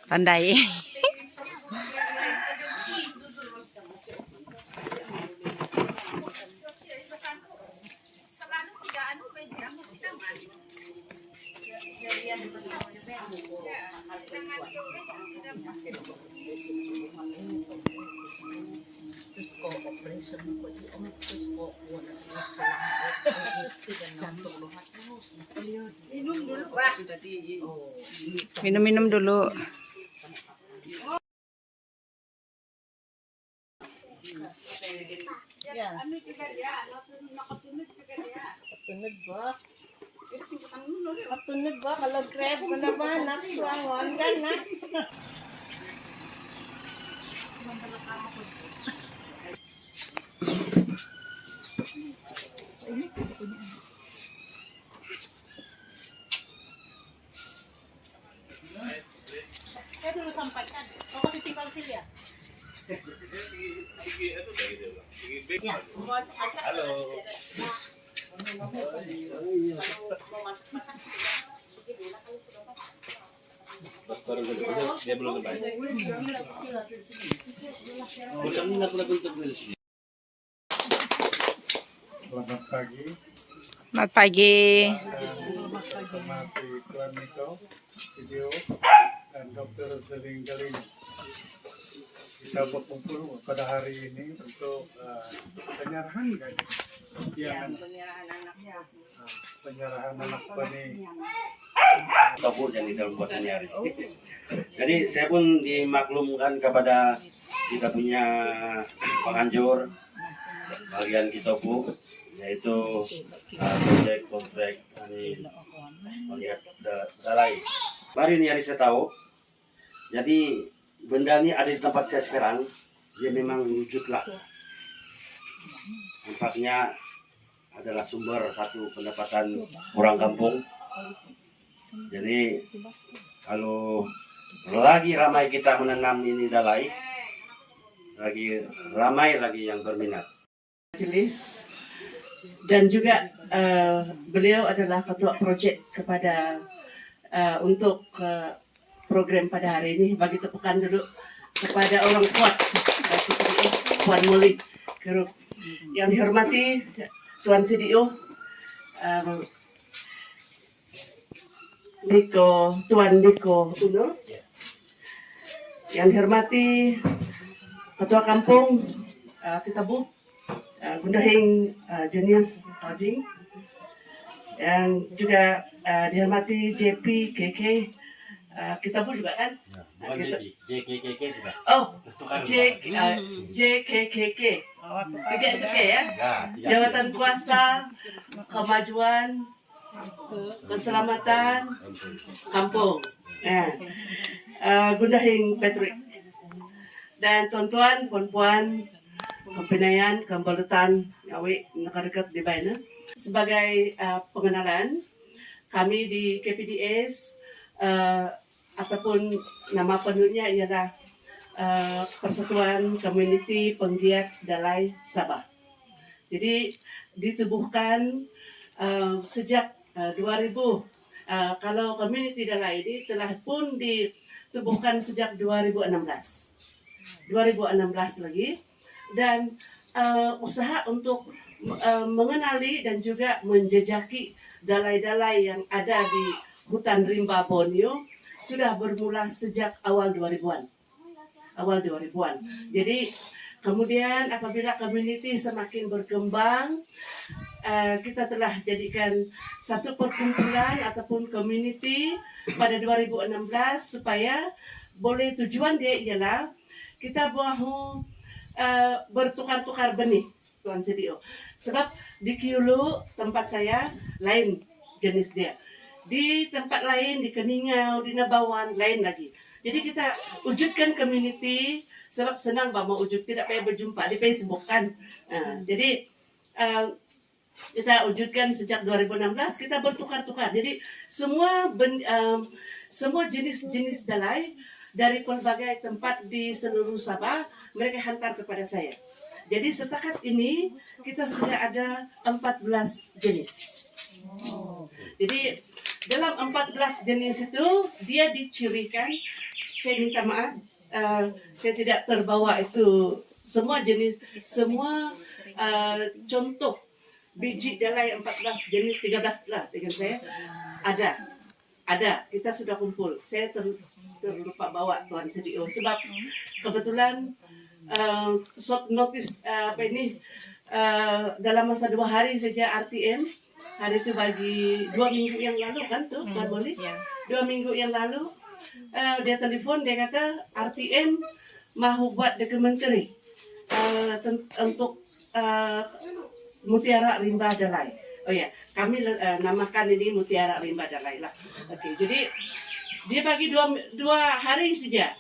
Pandai. Minum-minum dulu. Katunod ba? Kalau grab mo naman, naksuangon ka na. Saya dulu sampaikan, kau tinggal sini ya? Ya. Halo. Dia belum terbaik. Selamat pagi. Selamat pagi. Informasi Tuan Niko, Sidio, dan Dr. Seling Galin. Kita berkumpul pada hari ini untuk penyerahan gaji. Penyerahan anak pani. Kabur yang di dalam buatannya hari. Jadi saya pun dimaklumkan kepada kita punya penganjur bagian kita bu, yaitu kontrak kami melihat dalai. Baru ini hari saya tahu. Jadi benda ini ada di tempat saya sekarang, dia memang wujudlah. Nampaknya adalah sumber satu pendapatan orang kampung. Jadi kalau lagi ramai kita menanam ini dalai, lagi ramai lagi yang berminat. Majelis dan juga beliau adalah ketua projek kepada untuk program pada hari ini. Bagi tepukan dulu kepada orang kuat Puan Muli. Yang dihormati Tuan CDO Tuan Niko Uno. Yang dihormati Ketua Kampung kita Bu Gundahing Jenius Hojing, yang juga dihormati JP KK kita pun juga kan? Bukan JKKK sudah. Oh, JKKK. Tiga itu ya? Jabatan Kuasa, Kemajuan, Keselamatan, Kampung. Gundahing Patrick. Dan tuan-tuan, puan-puan, Kepinaian, Kembalutan, Ngawi, dekat di Baina. Sebagai pengenalan, kami di KPDS ataupun nama penuhnya ialah Persatuan Komuniti Penggiat Dalai Sabah. Jadi ditubuhkan sejak 2000. Kalau komuniti Dalai ini telah pun ditubuhkan sejak 2016 lagi, dan usaha untuk mengenali dan juga menjejaki dalai-dalai yang ada di hutan rimba Borneo sudah bermula sejak awal 2000-an. Jadi kemudian apabila community semakin berkembang, kita telah jadikan satu perkumpulan ataupun community pada 2016 supaya boleh, tujuan dia ialah kita mahu bertukar-tukar benih, Tuan CDO. Sebab di Kiulu tempat saya lain jenis dia. Di tempat lain, di Keningau, di Nabawan, lain lagi. Jadi kita wujudkan community, sebab senang mau wujud, tidak payah berjumpa di Facebook kan. Jadi kita wujudkan sejak 2016, kita bertukar-tukar. Jadi semua jenis-jenis dalai dari pelbagai tempat di seluruh Sabah, mereka hantar kepada saya. Jadi setakat ini kita sudah ada 14 jenis. Jadi dalam 14 jenis itu dia dicirikan. Saya minta maaf, saya tidak terbawa itu semua jenis, semua contoh biji dalai 14 jenis 13 lah dengan saya ada kita sudah kumpul. Saya terlupa bawa Tuan CDO sebab kebetulan short notice dalam masa 2 hari saja RTM. Hari itu bagi 2 minggu yang lalu kan tuh Tuan Boli. 2 minggu yang lalu dia telepon, dia kata RTM mau buat dokumentari untuk Mutiara Rimba Dalai. Oh ya, kami namakan ini Mutiara Rimba Dalai lah. Oke, jadi dia bagi 2 hari saja.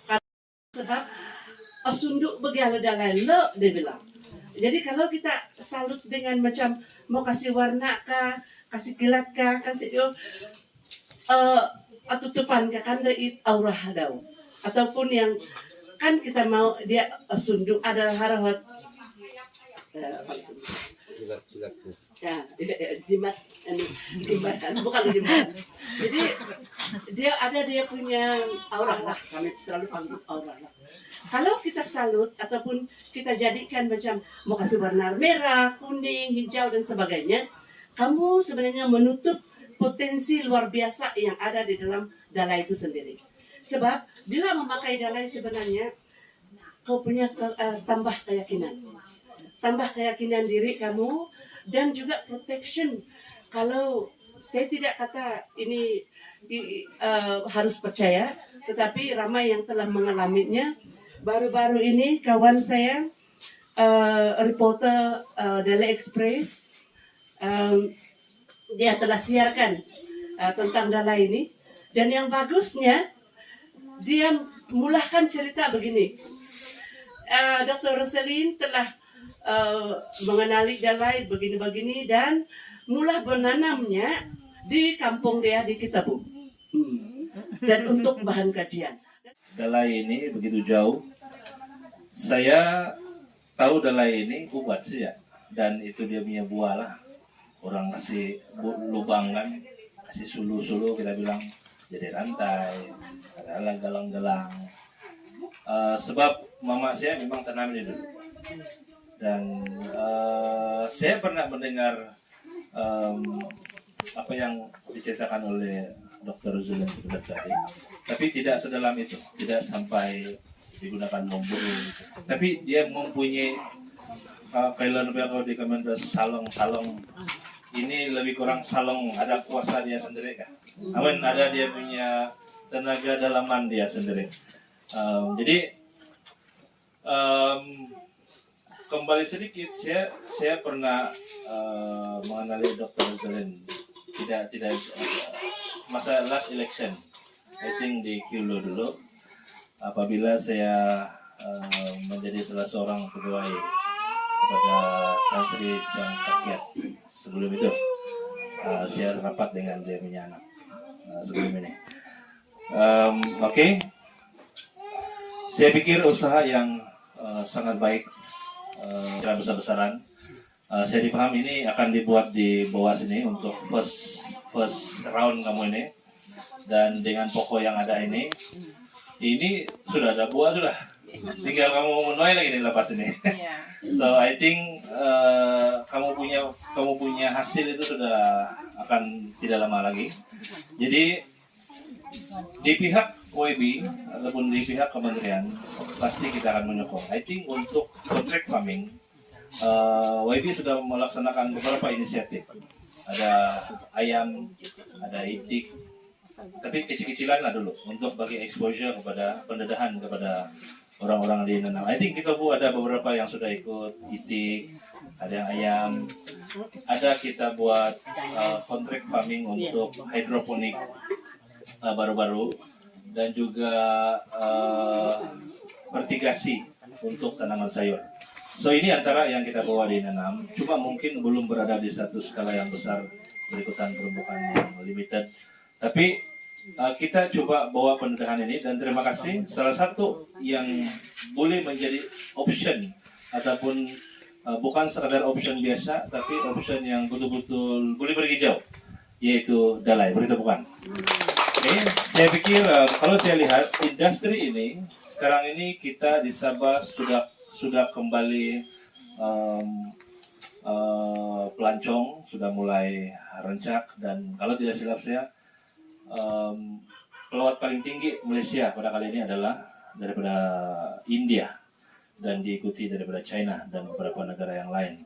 Sebab sunduk begala Dalai lo dia bilang. Jadi kalau kita salut dengan macam mau kasih warna kah, kasih kilat kah, kasih tutupan kah, kan it aurah dau. Ataupun yang kan kita mau dia sunduk ada harawat jimat bukan jimat. Jadi dia punya aurah lah, kami selalu panggil aurah lah. Kalau kita salut ataupun kita jadikan macam mau kasih warna merah, kuning, hijau dan sebagainya, kamu sebenarnya menutup potensi luar biasa yang ada di dalam dalai itu sendiri. Sebab bila memakai dalai sebenarnya kau punya tambah keyakinan diri kamu dan juga protection. Kalau saya tidak kata ini harus percaya, tetapi ramai yang telah mengalaminya. Baru-baru ini kawan saya, reporter Daily Express, dia telah siarkan tentang dalai ini. Dan yang bagusnya, dia mulahkan cerita begini. Dr. Roselyn telah mengenali dalai begini-begini dan mulah menanamnya di kampung dia di Kitabu. Dan untuk bahan kajian. Dalai ini begitu jauh. Saya tahu dalai ini ubat sih ya, dan itu dia punya buah lah. Orang kasih lubang kan, kasih sulu-sulu kita bilang jadi rantai, ada galang-galang. Sebab mama saya memang tanam ini dulu, dan saya pernah mendengar apa yang diceritakan oleh Dr. Zulin sebentar tadi, tapi tidak sedalam itu, tidak sampai digunakan memburu, tapi dia mempunyai kalau di Kementerian salong ini lebih kurang salong, ada kuasa dia sendiri kan, amin, ada dia punya tenaga dalaman dia sendiri. Jadi kembali sedikit, saya pernah mengenali Dr. Zulin tidak masa last election, I think di Kilo dulu, apabila saya menjadi salah seorang pegawai kepada Tan Sri Jang Kakiat. Sebelum itu saya rapat dengan dia punya anak sebelum ini. Oke. Saya pikir usaha yang sangat baik, secara besar-besaran. Saya dipaham ini akan dibuat di bawah sini untuk first round kamu ini, dan dengan pokok yang ada ini sudah ada buah sudah, tinggal kamu menuai lagi di lepas ini. So I think kamu punya hasil itu sudah akan tidak lama lagi. Jadi di pihak OEB ataupun di pihak kementerian pasti kita akan menyokong. I think untuk contract farming, OEB sudah melaksanakan beberapa inisiatif. Ada ayam, ada itik, tapi kecil-kecilan lah dulu untuk bagi exposure kepada pendedahan kepada orang-orang di nanam. I think kita ada beberapa yang sudah ikut itik, ada yang ayam, ada kita buat contract farming untuk hidroponik baru-baru, dan juga vertigasi untuk tanaman sayur. So ini antara yang kita bawa di nanam, cuma mungkin belum berada di satu skala yang besar berikutan perumbukan yang limited. Tapi kita coba bawa pendedahan ini, dan terima kasih. Salah satu yang boleh menjadi option ataupun bukan sekadar option biasa, tapi option yang betul-betul boleh pergi jauh. yaitu Dalai. Begitu bukan? Oke, saya pikir kalau saya lihat industri ini sekarang ini kita di Sabah sudah kembali pelancong, sudah mulai rencak, dan kalau tidak silap saya pelawat paling tinggi Malaysia pada kali ini adalah daripada India dan diikuti daripada China dan beberapa negara yang lain.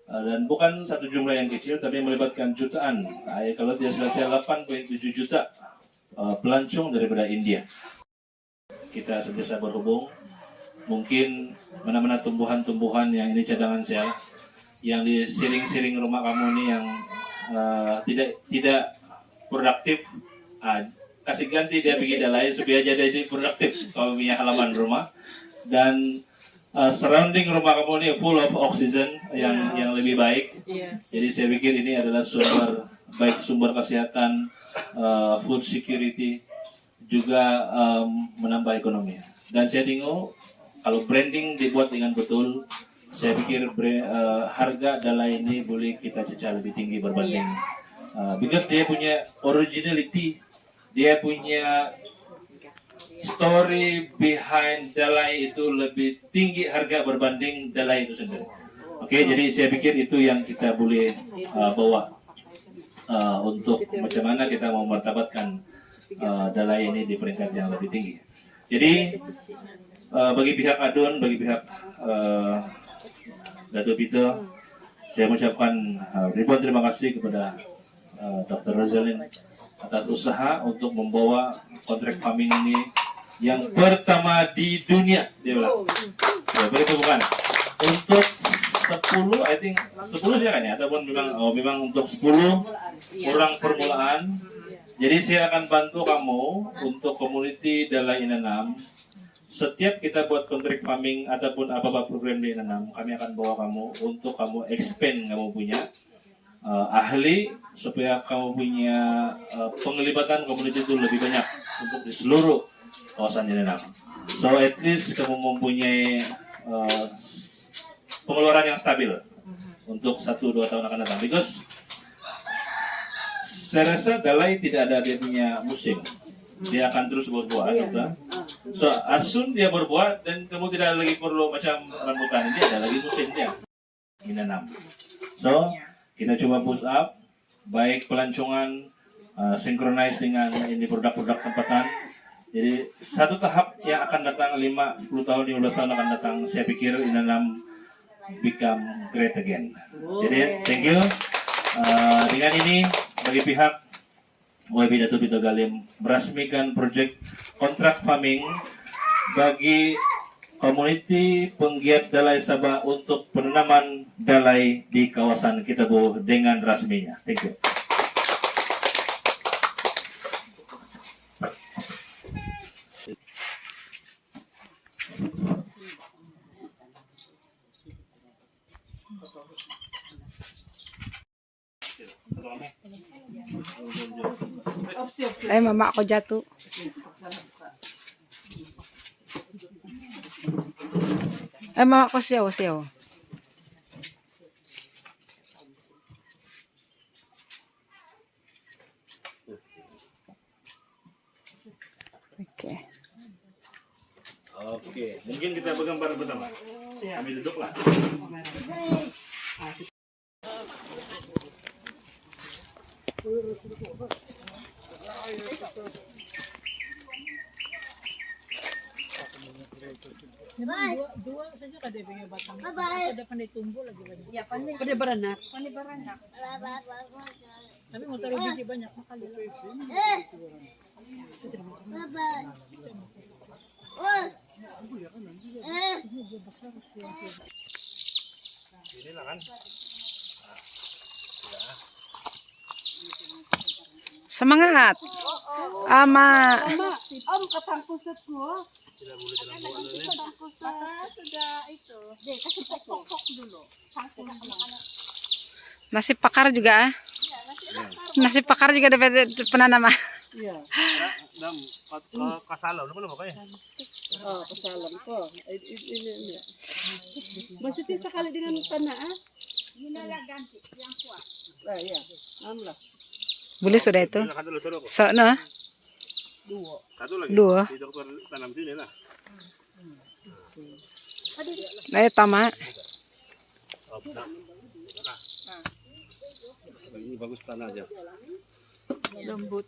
Dan bukan satu jumlah yang kecil, tapi melibatkan jutaan. Kalau tidak silap saya 8,7 juta pelancong daripada India. Kita sentiasa berhubung. Mungkin mana-mana tumbuhan-tumbuhan yang ini cadangan saya, yang di siring-siring rumah kamu ini yang tidak produktif, kasih ganti dia pergi Dalai supaya jadi produktif kalau punya halaman rumah. Dan surrounding rumah kamu ini full of oxygen yang lebih baik. Jadi saya pikir ini adalah sumber kesehatan, food security, juga menambah ekonomi. Dan saya tengok kalau branding dibuat dengan betul, saya pikir harga Dalai ini boleh kita cecah lebih tinggi berbanding, because dia punya originality, dia punya story behind Dalai itu lebih tinggi harga berbanding Dalai itu sendiri. Oke, jadi saya pikir itu yang kita boleh bawa untuk macam mana kita mau martabatkan Dalai ini di peringkat yang lebih tinggi. Jadi bagi pihak Adun, bagi pihak Dato' Peter, saya mengucapkan ribuan terima kasih kepada Dr. Rosalind atas usaha untuk membawa kontrak farming ini yang pertama di dunia, dia bilang. Ya, begitu bukan? Untuk 10, I think 10 ya kan ya, ataupun memang untuk 10 kurang permulaan. Jadi saya akan bantu kamu untuk community Dalai Inanam. Setiap kita buat kontrak farming ataupun apa-apa program di Inanam, kami akan bawa kamu untuk kamu expand kamu punya ahli, supaya kamu punya penglibatan komuniti itu lebih banyak untuk di seluruh kawasan Inanam. So at least kamu mempunyai pengeluaran yang stabil untuk 1-2 tahun akan datang. Because saya rasa Dalai tidak ada dia punya musim. Dia akan terus berbuah, so as soon dia berbuah dan kamu tidak lagi perlu macam rambutan ini, ada lagi musim dia Inanam. So kita coba push up, baik pelancongan, synchronize dengan ini produk-produk tempatan. Jadi satu tahap yang akan datang 5, 10 tahun, 15 tahun akan datang, saya pikir Inanam become great again. Jadi thank you. Dengan ini bagi pihak YB Dato' Peter Galim meresmikan proyek kontrak farming bagi komuniti penggiat Dalai Sabah untuk penanaman Dalai di kawasan Kitabu dengan resminya. Thank you. Ay, mama ako jatuh. Ay, mama ko siyaw. Oke. Oke, mungkin kita bergambar pertama. Kami duduklah. Dua saja kada punya batang. Ada pandai tumbuh lagi banyak. Ya pandai beranak. Tapi mau taruh biji banyak makali. Inilah kan. Semangat. Ama. Om katang kusut ko. Tidak boleh dalam buah Sudah itu. Deh, kasih pokok dulu. Nasi pakar juga. Nasi pakar juga dapat penanaman. Iya. Dam, kasalaw, ano ba kayo? Oh, kasalam ko. Ini. Maksudnya sekali dengan tanah, ah? Ginala ganti yang kuat. Iya. Amlah. Boleh sudah itu. So, no? Dua. Ayo tama. Ini bagus tanah aja. Lembut.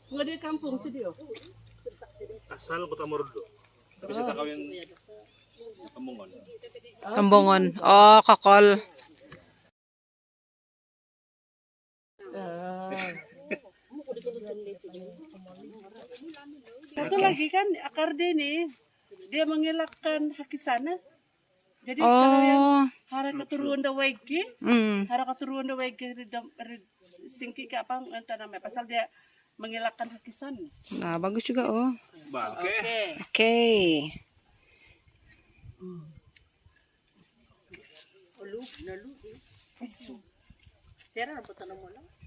Nggak di kampung sih dia. Asal Kota Mordo. Tapi kita kawin Kembongan. Kembongon. Oh, kokol. Satu lagi kan akar dia nih, dia mengelakkan hakisana. Jadi kalau yang Oh. hara keturuan da waigi, hara keturuan da waigi singki ke apa entah namanya, pasal dia mengelakkan hakisan. Nah, bagus juga, oh. Oke. Oke.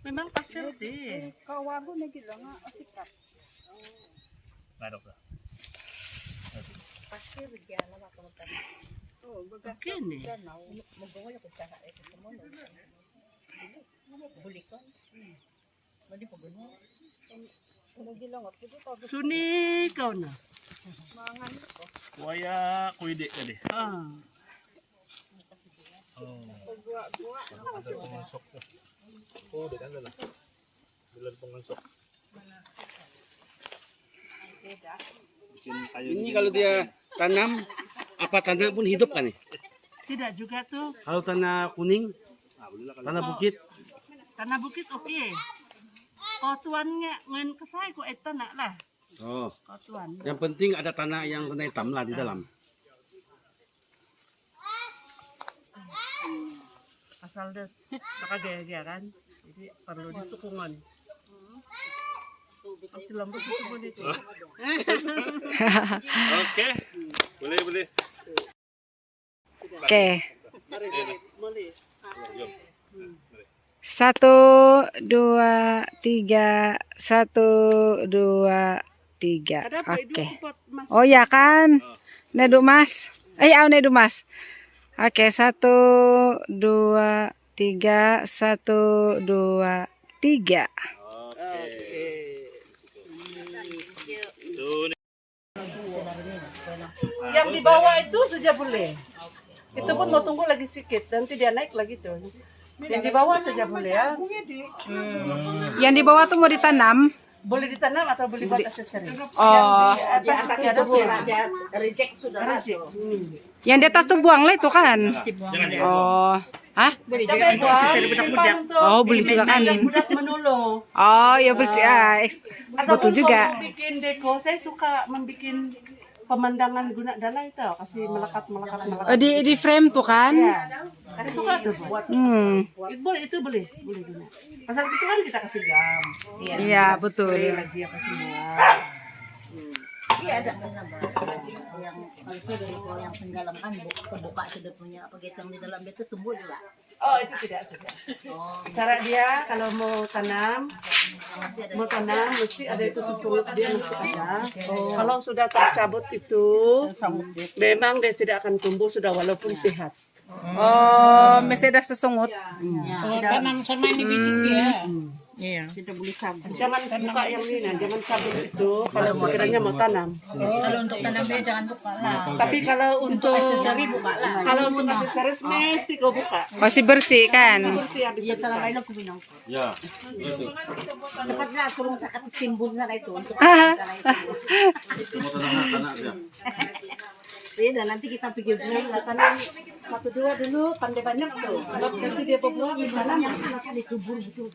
Memang pasir deh. Oke nih. Suni kau na. Waya kuide tadi. Ah. Oh, dekan lah. Bulan pengesok. Ini kalau dia tanam, apa tanah pun hidup kan nih? Tidak juga tuh. Kalau tanah kuning, tanah bukit, Tanah bukit oke. Kau tuannya ngen kesai kau tanah lah. oh, Kau tuan. yang penting ada tanah yang kena hitam lah di dalam. Asal deh maka gaya-gaya kan. Jadi perlu disukungan. Masih lembut semua itu. Oke. Boleh. Oke. Boleh. 1, 2, 3. 1, 2, 3. Ada apa itu Oke. kupot mas? Oh ya kan. Nedu Mas. Nedu Mas. Oke, 1, 2, 3. 1, 2, 3. Yang di bawah itu saja boleh. Itu pun mau tunggu lagi sedikit, nanti dia naik lagi tuh. Yang di bawah saja boleh ya. Yang di bawah tuh mau ditanam. Boleh ditanam atau boleh buat aksesoris. Oh. Di atas ada reject sudah. Yang di atas tuh buang lah itu kan. Oh. Hah? Boleh juga untuk aksesoris budak-budak. Oh, boleh juga kan. Budak menulu. Oh, ya betul. Betul Ataupun juga. kalau bikin deko, saya suka membikin pemandangan guna dalai itu, kasih melekat. Di frame tuh kan. Ya, saya suka tuh buat. Itu boleh guna. Pasal itu kan kita kasih gam. Iya, betul. Lagi apa semua. Iya ada yang kalau dari yang tenggelam kan kebuka sudah punya apa gitu yang di dalam itu tumbuh juga. Oh itu tidak sudah. Cara dia kalau mau tanam mesti ada itu susulut dia masih ada. Kalau sudah tercabut itu memang dia tidak akan tumbuh sudah walaupun sehat. Oh, masih ada sesungut. Tanam sama ini biji dia. Iya. Tidak boleh cabut. Jangan buka yang ini, jangan cabut itu kalau sekiranya mau tanam. Kalau untuk tanam dia jangan buka lah. Tapi kalau untuk Aksesori buka lah. kalau untuk aksesoris mesti kau buka. Masih bersih kan. Bersih habis Dia itu. tanam lain aku bilang. Ya, Cepatlah suruh sakat timbun sana itu untuk Ah. tanah itu. mau tanah aja. Dan nanti kita pikir dulu. Tanam 1-2 dulu, pandai banyak tuh. Kalau nanti dia berbuah tanam yang Akan ditubur gitu.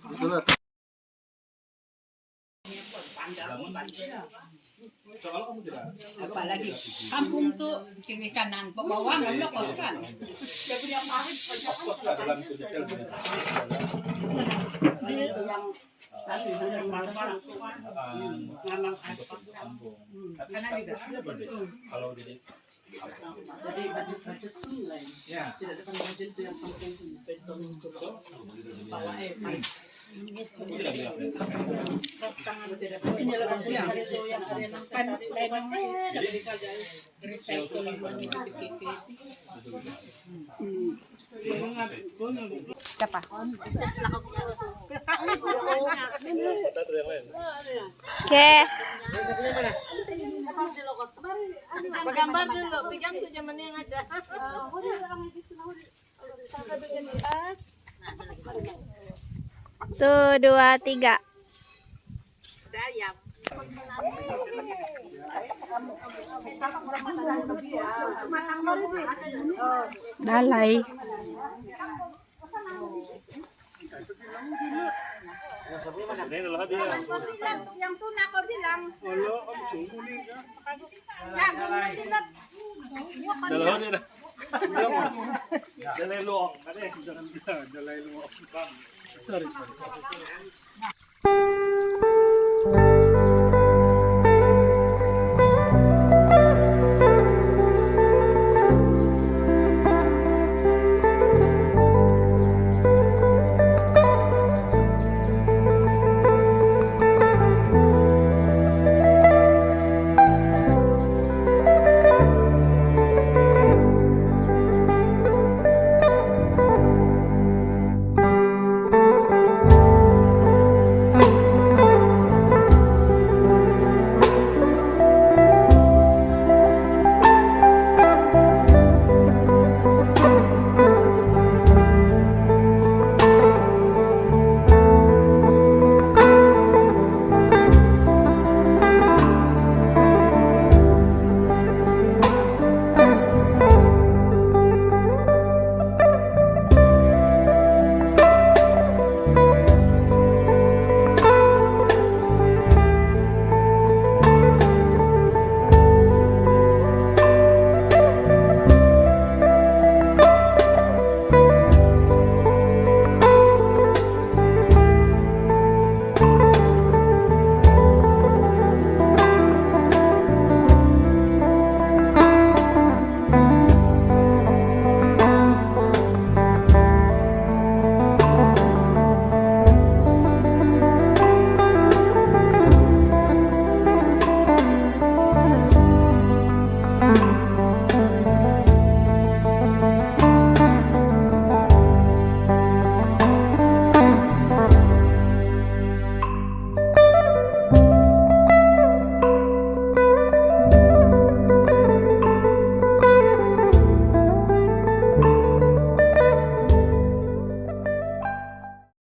Apalagi kampung tuh kiri kanan ke bawah namanya kosan. Dia punya parit Kalau jadi jadi budget tuh lain. ya Tidak ada budget itu yang kampung beton itu bawah Siapa? Oke. Gambar dulu, pegang tuh zaman yang ada. Tuh, 2, 3. Dalay. Yang tuna ko bilang. Wala, ang sumunin ka. Dalay luwak. Sorry.